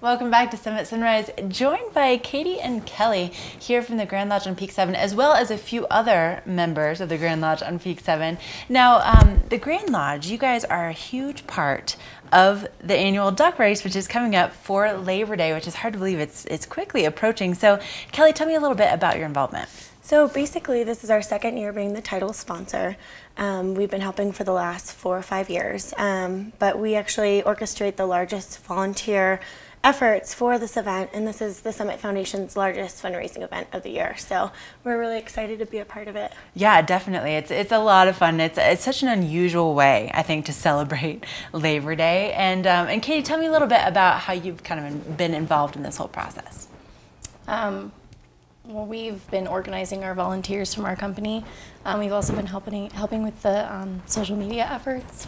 Welcome back to Summit Sunrise, joined by Katie and Kelly here from the Grand Lodge on Peak 7, as well as a few other members of the Grand Lodge on Peak 7. Now, the Grand Lodge, you guys are a huge part of the annual duck race, which is coming up for Labor Day, which is hard to believe it's quickly approaching. So, Kelly, tell me a little bit about your involvement. So basically, this is our second year being the title sponsor. We've been helping for the last 4 or 5 years, but we actually orchestrate the largest volunteer efforts for this event, and this is the Summit Foundation's largest fundraising event of the year. So we're really excited to be a part of it. Yeah, definitely. It's a lot of fun. It's such an unusual way, I think, to celebrate Labor Day. And Katie, tell me a little bit about how you've kind of been involved in this whole process. Well, we've been organizing our volunteers from our company. We've also been helping with the social media efforts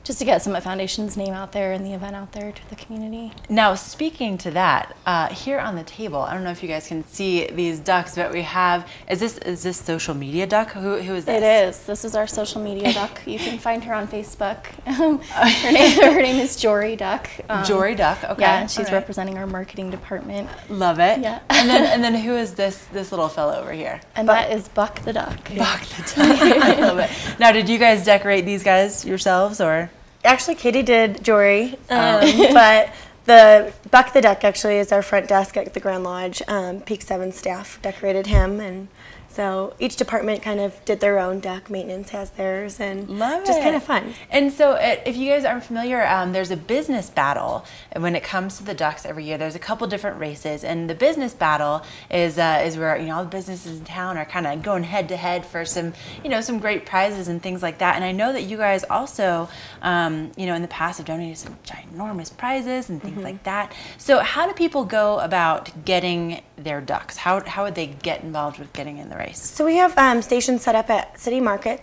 just to get Summit Foundation's name out there and the event out there to the community. Now, speaking to that, here on the table, I don't know if you guys can see these ducks, but we have, is this social media duck? Who is this? It is. This is our social media duck. You can find her on Facebook. Her name is Jory Duck. Jory Duck, okay. Yeah, and she's representing our marketing department. Love it. Yeah. And then who is this little fellow over here? And that is Buck the Duck. Buck the Duck. I love it. Now, did you guys decorate these guys yourselves, or? Actually, Katie did Jory, but the Buck the Duck actually is our front desk at the Grand Lodge. Peak 7 staff decorated him, and so each department kind of did their own duck. Maintenance has theirs, and just kind of fun. And so if you guys aren't familiar, there's a business battle when it comes to the ducks every year. There's a couple different races, and the business battle is where all the businesses in town are kind of going head to head for some some great prizes and things like that. And I know that you guys also in the past have donated some ginormous prizes and things like that. So how do people go about getting their ducks? How would they get involved with getting in the race? So we have stations set up at City Market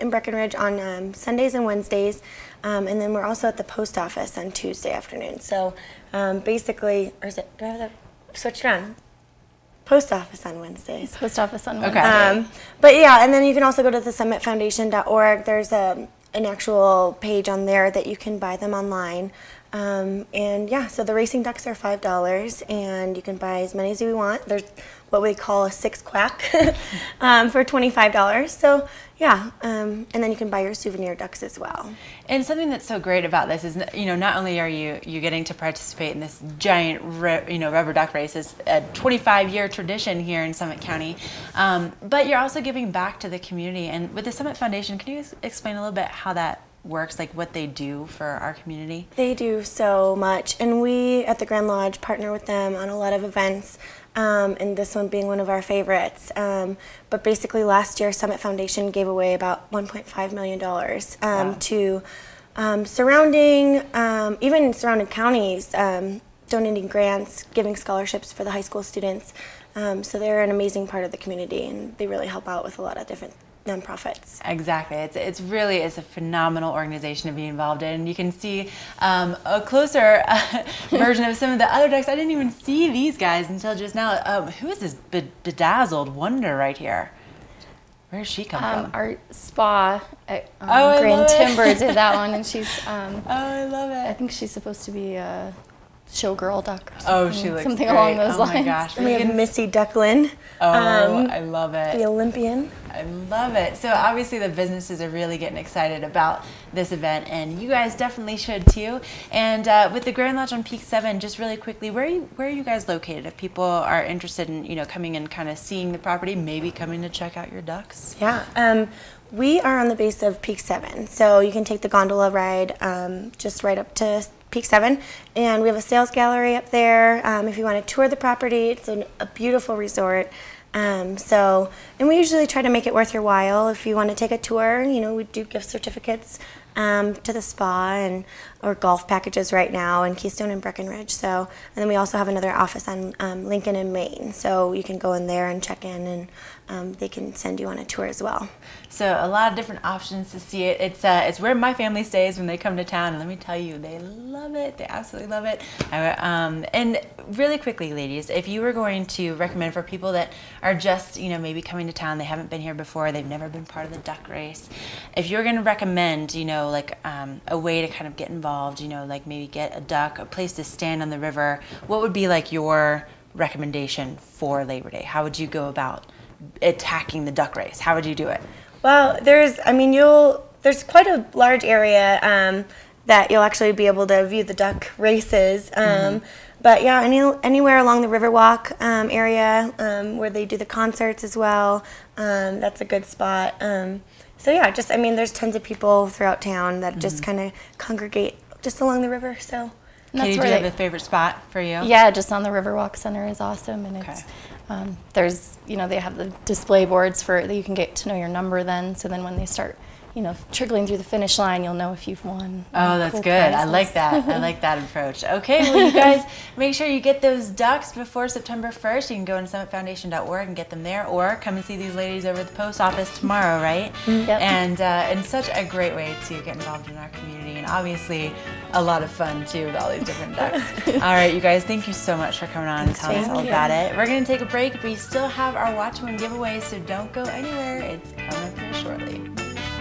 in Breckenridge on Sundays and Wednesdays, and then we're also at the post office on Tuesday afternoon. So basically, or is it, do I have that switched around? Post office on Wednesdays. Post office on Wednesdays. Okay. But yeah, and then you can also go to the summitfoundation.org. There's an actual page on there that you can buy them online. And yeah, so the racing ducks are $5, and you can buy as many as you want. There's what we call a 6-quack for $25. So yeah, and then you can buy your souvenir ducks as well. And something that's so great about this is, not only are you getting to participate in this giant, rubber duck race, it's a 25-year tradition here in Summit County, but you're also giving back to the community. And with the Summit Foundation, can you explain a little bit how that works, like what they do for our community? They do so much, and we at the Grand Lodge partner with them on a lot of events, and this one being one of our favorites. But basically last year Summit Foundation gave away about $1.5 million to even surrounding counties, donating grants, giving scholarships for the high school students. So they're an amazing part of the community, and they really help out with a lot of different nonprofits. Exactly. It's really a phenomenal organization to be involved in. You can see a closer version of some of the other ducks. I didn't even see these guys until just now. Who is this bedazzled wonder right here? Where does she come from? Our spa at Grand Timber did that one, and she's oh, I love it. I think she's supposed to be a showgirl duck or something. Oh, she looks something great. along those lines. Oh my gosh. And we have Missy Ducklin. Oh, I love it. The Olympian. I love it. So obviously the businesses are really getting excited about this event, and you guys definitely should too. And with the Grand Lodge on Peak 7, just really quickly, where are you guys located? If people are interested in coming and kind of seeing the property, maybe coming to check out your ducks. Yeah. We are on the base of Peak 7, so you can take the gondola ride just right up to Peak 7, and we have a sales gallery up there. If you want to tour the property, it's a beautiful resort. And we usually try to make it worth your while. If you want to take a tour, we do gift certificates to the spa or golf packages right now in Keystone and Breckenridge. And then we also have another office on Lincoln and Main, so you can go in there and check in, and they can send you on a tour as well. So a lot of different options to see it. It's where my family stays when they come to town, and let me tell you, they love it. They absolutely love it. And really quickly, ladies, if you were going to recommend for people that are just maybe coming to town, they haven't been here before, they've never been part of the duck race, if you're going to recommend know, like a way to kind of get involved, you know, like maybe get a duck, a place to stand on the river, what would be like your recommendation for Labor Day? How would you go about attacking the duck race? How would you do it? Well, there's quite a large area that you'll actually be able to view the duck races. But yeah, anywhere along the Riverwalk area where they do the concerts as well, that's a good spot. So yeah, there's tons of people throughout town that just kind of congregate just along the river. So. Katie, do you have a favorite spot for you? Yeah, just on the Riverwalk Center is awesome, and it's there's they have the display boards that you can get to know your number then. So then when they start trickling through the finish line, you'll know if you've won. Oh, that's good. I like that. I like that approach. Okay, well, you guys make sure you get those ducks before September 1st. You can go to summitfoundation.org and get them there, or come and see these ladies over at the post office tomorrow, right? Yep. And such a great way to get involved in our community, and obviously a lot of fun too with all these different ducks. All right, you guys, thank you so much for coming on and telling us all about it. We're going to take a break. We still have our Watch One giveaway, so don't go anywhere. It's coming up here shortly.